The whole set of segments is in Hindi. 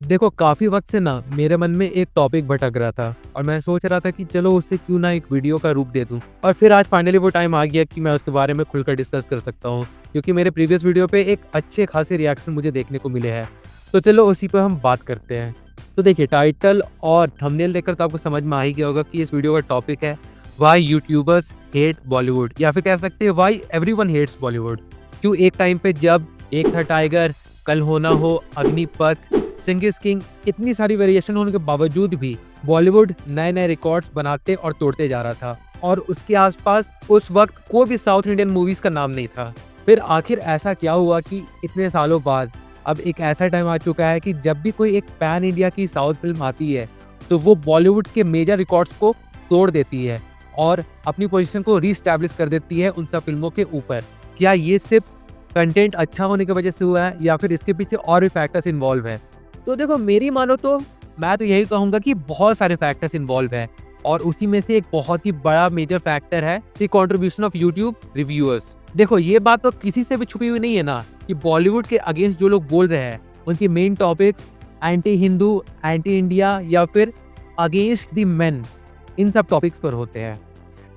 देखो काफ़ी वक़्त से ना मेरे मन में एक टॉपिक भटक रहा था और मैं सोच रहा था कि चलो उससे क्यों ना एक वीडियो का रूप दे दूँ। और फिर आज फाइनली वो टाइम आ गया कि मैं उसके बारे में खुलकर डिस्कस कर सकता हूँ, क्योंकि मेरे प्रीवियस वीडियो पे एक अच्छे खासे रिएक्शन मुझे देखने को मिले हैं। तो चलो उसी पे हम बात करते हैं। तो देखिए, टाइटल और थंबनेल देखकर तो आपको समझ में आ ही गया होगा कि इस वीडियो का टॉपिक है व्हाई यूट्यूबर्स हेट बॉलीवुड, या फिर कह सकते हैं व्हाई एवरीवन हेट्स बॉलीवुड। क्यों एक टाइम पे जब एक था टाइगर, कल हो ना हो, अग्निपथ, सिंह इज किंग, इतनी सारी वेरिएशन होने के बावजूद भी बॉलीवुड नए नए रिकॉर्ड्स बनाते और तोड़ते जा रहा था, और उसके आसपास उस वक्त कोई भी साउथ इंडियन मूवीज का नाम नहीं था। फिर आखिर ऐसा क्या हुआ कि इतने सालों बाद अब एक ऐसा टाइम आ चुका है कि जब भी कोई एक पैन इंडिया की साउथ फिल्म आती है तो वो बॉलीवुड के मेजर रिकॉर्ड्स को तोड़ देती है और अपनी पोजीशन को रीस्टैब्लिश कर देती है उन सब फिल्मों के ऊपर। क्या ये सिर्फ कंटेंट अच्छा होने की वजह से हुआ है, या फिर इसके पीछे और भी फैक्टर्स इन्वॉल्व है? तो देखो, मेरी मानो तो मैं तो यही कहूंगा कि बहुत सारे फैक्टर्स इन्वॉल्व है, और उसी में से एक बहुत ही बड़ा मेजर फैक्टर है the contribution of YouTube reviewers. देखो, ये बात तो किसी से भी छुपी हुई नहीं है ना कि बॉलीवुड के अगेंस्ट जो लोग बोल रहे हैं उनकी main topics anti Hindu, anti India, या फिर अगेंस्ट द मेन, इन सब टॉपिक्स पर होते हैं,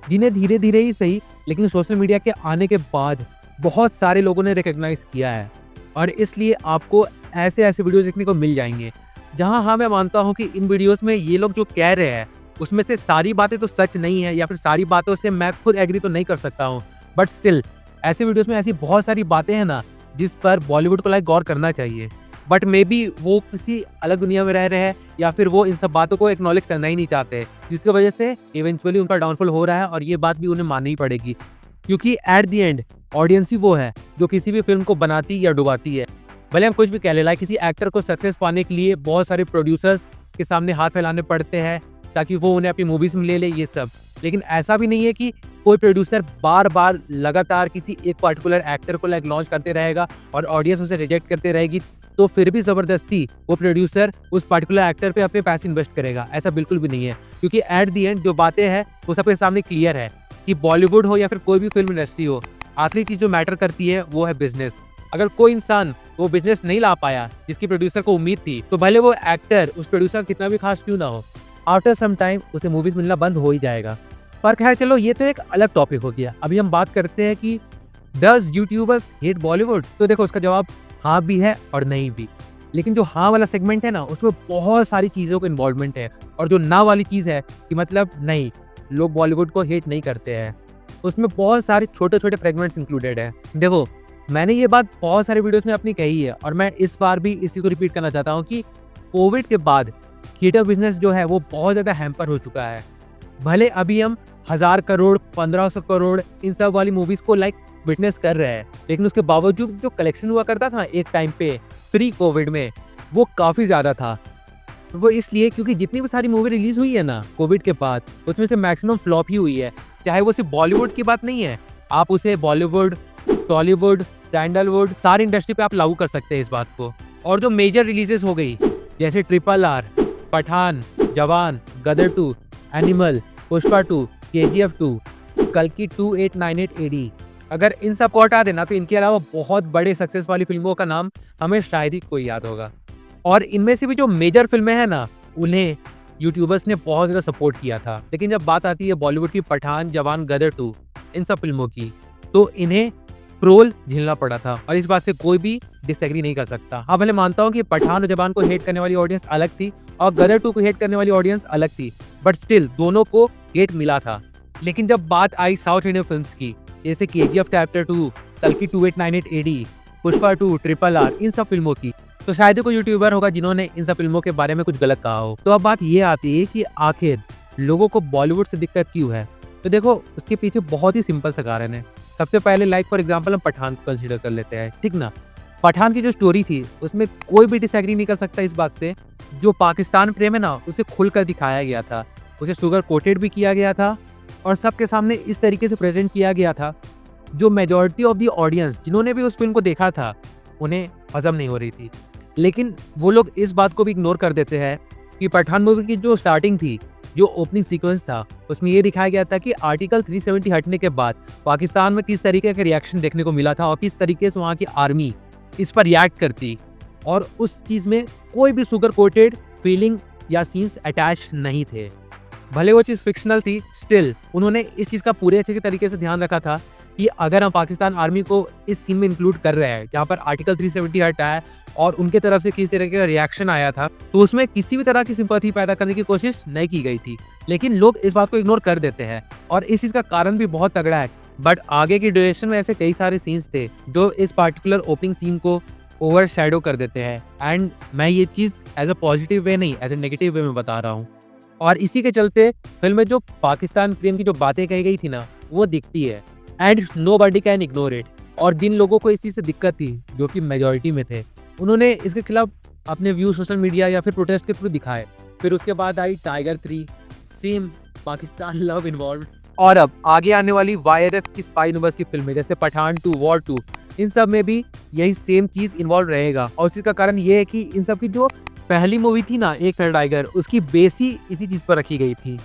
जिन्हें धीरे धीरे ही सही लेकिन सोशल मीडिया के आने के बाद बहुत सारे लोगों ने रिकॉग्नाइज किया है। और इसलिए आपको ऐसे ऐसे वीडियोस देखने को मिल जाएंगे जहां, हाँ, मैं मानता हूं कि इन वीडियोस में ये लोग जो कह रहे हैं उसमें से सारी बातें तो सच नहीं है, या फिर सारी बातों से मैं खुद एग्री तो नहीं कर सकता हूं, बट स्टिल ऐसे वीडियोस में ऐसी बहुत सारी बातें हैं ना जिस पर बॉलीवुड को गौर करना चाहिए। बट मे बी वो किसी अलग दुनिया में रह रहे हैं, या फिर वो इन सब बातों को एक्नॉलेज करना ही नहीं चाहते, जिसकी वजह से इवेंचुअली उनका डाउनफॉल हो रहा है, और ये बात भी उन्हें माननी ही पड़ेगी, क्योंकि एट द एंड ऑडियंस ही वो है जो किसी भी फिल्म को बनाती या डुबाती है। भले हम कुछ भी कह ले, लाइक किसी एक्टर को सक्सेस पाने के लिए बहुत सारे प्रोड्यूसर्स के सामने हाथ फैलाने पड़ते हैं ताकि वो उन्हें अपनी मूवीज में ले ले, ये सब। लेकिन ऐसा भी नहीं है कि कोई प्रोड्यूसर बार बार लगातार किसी एक पर्टिकुलर एक्टर को लॉन्च करते रहेगा और ऑडियंस उसे रिजेक्ट करते रहेगी, तो फिर भी जबरदस्ती वो प्रोड्यूसर उस पर्टिकुलर एक्टर पे अपने पैसे इन्वेस्ट करेगा। ऐसा बिल्कुल भी नहीं है, क्योंकि एट द एंड जो बातें हैं वो सबके सामने क्लियर है कि बॉलीवुड हो या फिर कोई भी फिल्म इंडस्ट्री हो, आखिरी चीज जो मैटर करती है वो है बिजनेस। अगर कोई इंसान वो बिजनेस नहीं ला पाया जिसकी प्रोड्यूसर को उम्मीद थी, तो भले वो एक्टर उस प्रोड्यूसर कितना भी खास क्यों ना हो, आफ्टर सम टाइम उसे मूवीज मिलना बंद हो ही जाएगा। पर खैर चलो, ये तो एक अलग टॉपिक हो गया। अभी हम बात करते हैं कि डज यूट्यूबर्स हेट बॉलीवुड। तो देखो, उसका जवाब हाँ भी है और नहीं भी। लेकिन जो हाँ वाला सेगमेंट है ना, उसमें बहुत सारी चीजों का इन्वॉल्वमेंट है, और जो ना वाली चीज है कि मतलब नहीं, लोग बॉलीवुड को हेट नहीं करते हैं, उसमें बहुत सारे छोटे छोटे फ्रेगमेंट्स इंक्लूडेड है। देखो, मैंने ये बात बहुत सारे वीडियोस में अपनी कही है, और मैं इस बार भी इसी को रिपीट करना चाहता हूँ कि कोविड के बाद थिएटर बिजनेस जो है वो बहुत ज़्यादा हैम्पर हो चुका है। भले अभी हम 1000 करोड़, 1500 करोड़ इन सब वाली मूवीज को विटनेस कर रहे हैं, लेकिन उसके बावजूद जो कलेक्शन हुआ करता था एक टाइम पे प्री कोविड में, वो काफ़ी ज़्यादा था। वो इसलिए क्योंकि जितनी भी सारी मूवी रिलीज हुई है ना कोविड के बाद, उसमें से मैक्सिमम फ्लॉप ही हुई है। चाहे वो सिर्फ बॉलीवुड की बात नहीं है, आप उसे बॉलीवुड, टॉलीवुड, सैंडलवुड, सारी इंडस्ट्री पे आप लागू कर सकते हैं इस बात को। और जो मेजर रिलीजेस हो गई जैसे RRR, पठान, जवान, गदर 2, एनिमल, पुष्पा 2, KGF 2, कल्कि 2898 AD, अगर इन सब को हटा देना तो इनके अलावा बहुत बड़े सक्सेस वाली फिल्मों का नाम हमें शायद ही कोई याद होगा। और इनमें से भी जो मेजर फिल्में हैं ना, उन्हें यूट्यूबर्स ने बहुत ज़्यादा सपोर्ट किया था। लेकिन जब बात आती है बॉलीवुड की पठान, जवान, गदर 2, इन सब फिल्मों की, तो इन्हें ट्रोल झेलना पड़ा था, और इस बात से कोई भी डिसएग्री नहीं कर सकता। हाँ, भले मानता हूँ कि पठान और जवान को हेट करने वाली ऑडियंस अलग थी और गदर 2 को हेट करने वाली ऑडियंस अलग थी, बट स्टिल दोनों को हेट मिला था। लेकिन जब बात आई साउथ इंडियन फिल्म्स की, जैसे KGF चैप्टर 2, कल्कि 2898 AD, पुष्पा 2, RRR, इन सब फिल्मों की, तो शायद ही कोई यूट्यूबर होगा जिन्होंने इन सब फिल्मों के बारे में कुछ गलत कहा हो। तो अब बात ये आती है कि आखिर लोगों को बॉलीवुड से दिक्कत क्यों है। तो देखो, उसके पीछे बहुत ही सिंपल सा कारण है। सबसे पहले लाइक फॉर एग्जांपल हम पठान को कंसीडर कर लेते हैं, ठीक ना। पठान की जो स्टोरी थी उसमें कोई भी डिसएग्री नहीं कर सकता इस बात से, जो पाकिस्तान प्रेम है ना उसे खुलकर दिखाया गया था, उसे शुगर कोटेड भी किया गया था, और सबके सामने इस तरीके से प्रेजेंट किया गया था जो मेजॉरिटी ऑफ द ऑडियंस जिन्होंने भी उस फिल्म को देखा था उन्हें हजम नहीं हो रही थी। लेकिन वो लोग इस बात को भी इग्नोर कर देते हैं कि पठान मूवी की जो स्टार्टिंग थी, जो ओपनिंग सीक्वेंस था, उसमें ये दिखाया गया था कि आर्टिकल 370 हटने के बाद पाकिस्तान में किस तरीके का रिएक्शन देखने को मिला था और किस तरीके से वहाँ की आर्मी इस पर रिएक्ट करती। और उस चीज़ में कोई भी सुगर कोटेड फीलिंग या सीन्स अटैच नहीं थे। भले वो चीज़ फिक्शनल थी, स्टिल उन्होंने इस चीज़ का पूरे अच्छे तरीके से ध्यान रखा था कि अगर हम पाकिस्तान आर्मी को इस सीन में इंक्लूड कर रहे हैं जहाँ पर आर्टिकल 370 हटा है और उनके तरफ से किसी तरह का रिएक्शन आया था, तो उसमें किसी भी तरह की सिंपैथी पैदा करने की कोशिश नहीं की गई थी। लेकिन लोग इस बात को इग्नोर कर देते हैं और इस चीज़ का कारण भी बहुत तगड़ा है। बट आगे की ड्यूरेशन में ऐसे कई सारे सीन्स थे जो इस पार्टिकुलर ओपनिंग सीन को ओवर शैडो कर देते हैं। एंड मैं ये चीज़ एज अ पॉजिटिव वे नहीं, एज ए नेगेटिव वे में बता रहा हूँ। और इसी के चलते फिल्म में जो पाकिस्तान प्रेम की जो बातें कही गई थी ना, वो दिखती है and nobody can ignore it. और जिन लोगों को इस चीज़ से दिक्कत थी, जो कि मेजॉरिटी में थे, उन्होंने इसके खिलाफ अपने व्यू सोशल मीडिया या फिर प्रोटेस्ट के थ्रू दिखाए। फिर उसके बाद आई Tiger 3, same Pakistan love involve. और अब आगे आने वाली YRF की स्पाई यूनिवर्स की फिल्में जैसे पठान 2, वॉर 2, इन सब में भी यही सेम चीज़ इन्वॉल्व रहेगा। और इसका कारण ये है कि इन सब की जो पहली मूवी थी ना, एक था टाइगर, उसकी बेस ही इसी चीज़ पर रखी गई थी।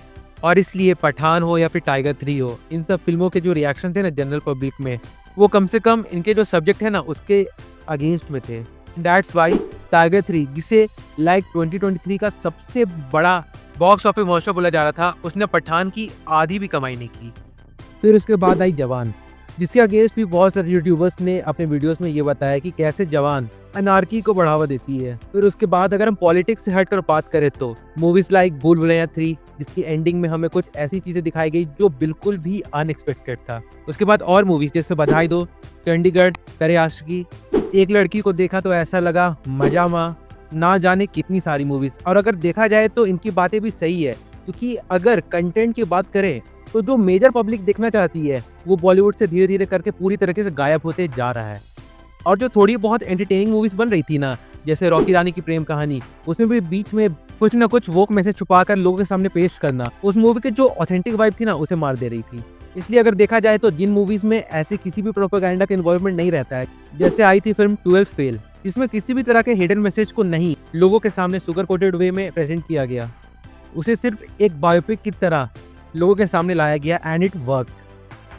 और इसलिए पठान हो या फिर टाइगर 3 हो, इन सब फिल्मों के जो रिएक्शन थे ना जनरल पब्लिक में, वो कम से कम इनके जो सब्जेक्ट है ना उसके अगेंस्ट में थे। दैट्स वाई टाइगर 3, जिसे लाइक 2023 का सबसे बड़ा बॉक्स ऑफिस मॉन्स्टर बोला जा रहा था, उसने पठान की आधी भी कमाई नहीं की। फिर उसके बाद आई जवान, जिसके अगेंस्ट भी बहुत सारे यूट्यूबर्स ने अपने वीडियोस में ये बताया कि कैसे जवान अनार्की को बढ़ावा देती है। फिर उसके बाद अगर हम पॉलिटिक्स से हटकर बात करें तो मूवीज लाइक भूल भुलैया 3, जिसकी एंडिंग में हमें कुछ ऐसी चीजें दिखाई गई जो बिल्कुल भी अनएक्सपेक्टेड था। उसके बाद और मूवीज जैसे बधाई दो, चंडीगढ़, करे आशिकी, एक लड़की को देखा तो ऐसा लगा, मजा माँ, ना जाने कितनी सारी मूवीज। और अगर देखा जाए तो इनकी बातें भी सही है, क्योंकि अगर कंटेंट की बात करें तो जो मेजर पब्लिक देखना चाहती है वो बॉलीवुड से धीरे धीरे करके पूरी तरीके से गायब होते जा रहा है। और जो थोड़ी बहुत एंटरटेनिंग मूवीज बन रही थी ना, जैसे रॉकी रानी की प्रेम कहानी, उसमें भी बीच में कुछ ना कुछ वोक मैसेज छुपाकर लोगों के सामने पेश करना, उस मूवी की जो ऑथेंटिक वाइब थी ना, उसे मार दे रही थी। इसलिए अगर देखा जाए तो जिन मूवीज में ऐसे किसी भी प्रोपेगेंडा का इन्वॉल्वमेंट नहीं रहता है, जैसे आई थी फिल्म 12th फेल, इसमें किसी भी तरह के हिडन मैसेज को नहीं लोगों के सामने सुगर कोटेड वे में प्रेजेंट किया गया, उसे सिर्फ एक बायोपिक की तरह लोगों के सामने लाया गया एंड इट वर्क।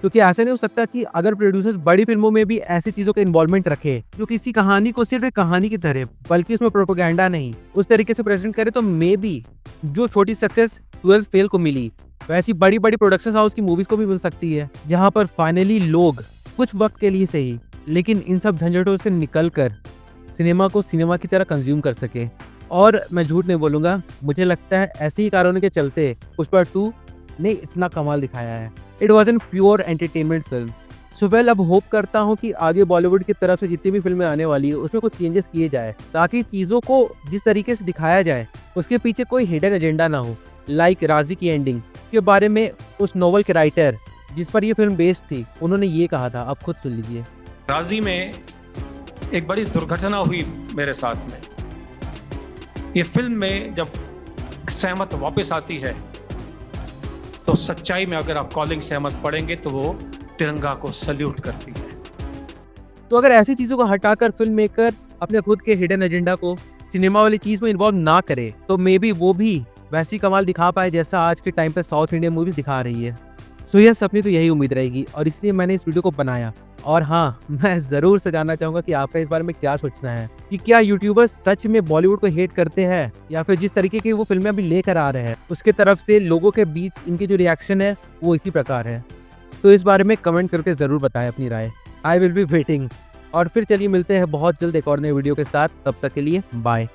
क्योंकि ऐसा नहीं हो सकता कि अगर प्रोड्यूसर्स बड़ी फिल्मों में भी ऐसी चीज़ों का इन्वॉल्वमेंट रखे जो किसी कहानी को सिर्फ एक कहानी की तरह, बल्कि उसमें प्रोपेगेंडा नहीं, उस तरीके से प्रेजेंट करे, तो मे बी जो छोटी सक्सेस 12th फेल को मिली, वैसी बड़ी बड़ी प्रोडक्शन हाउस की मूवीज को भी मिल सकती है, जहाँ पर फाइनली लोग कुछ वक्त के लिए सही, लेकिन इन सब झंझटों से निकल कर सिनेमा को सिनेमा की तरह कंज्यूम कर सके। और मैं झूठ नहीं बोलूँगा, मुझे लगता है ऐसे ही कारणों के चलते पुष्पा 2 ने इतना कमाल दिखाया है। It was an pure entertainment film. So well, अब होप करता हूँ कि आगे बॉलीवुड की तरफ से जितनी भी फिल्में आने वाली है उसमें कुछ चेंजेस किए जाए, ताकि चीज़ों को जिस तरीके से दिखाया जाए उसके पीछे कोई हिडन एजेंडा ना हो। लाइक राजी की एंडिंग, इसके बारे में उस नोवेल के राइटर जिस पर यह फिल्म बेस्ड थी, उन्होंने ये कहा था, आप खुद सुन लीजिए। राजी में एक बड़ी दुर्घटना हुई मेरे साथ में। ये फिल्म में जब सहमत वापस आती है तो सच्चाई में अगर आप कॉलिंग सहमत पढ़ेंगे तो वो तिरंगा को सल्यूट करती है। तो अगर ऐसी चीज़ों को हटाकर फिल्म मेकर अपने खुद के हिडन एजेंडा को सिनेमा वाली चीज़ में इन्वॉल्व ना करे, तो मे बी वो भी वैसी कमाल दिखा पाए जैसा आज के टाइम पे साउथ इंडियन मूवीज दिखा रही है। सो यस, अपनी तो यही उम्मीद रहेगी और इसलिए मैंने इस वीडियो को बनाया। और हाँ, मैं ज़रूर से जानना चाहूँगा कि आपका इस बारे में क्या सोचना है कि क्या यूट्यूबर्स सच में बॉलीवुड को हेट करते हैं, या फिर जिस तरीके की वो फिल्में अभी लेकर आ रहे हैं उसके तरफ से लोगों के बीच इनके जो रिएक्शन है वो इसी प्रकार है। तो इस बारे में कमेंट करके ज़रूर बताएं अपनी राय। I will be waiting. और फिर चलिए मिलते हैं बहुत जल्द एक और नए वीडियो के साथ। तब तक के लिए बाय।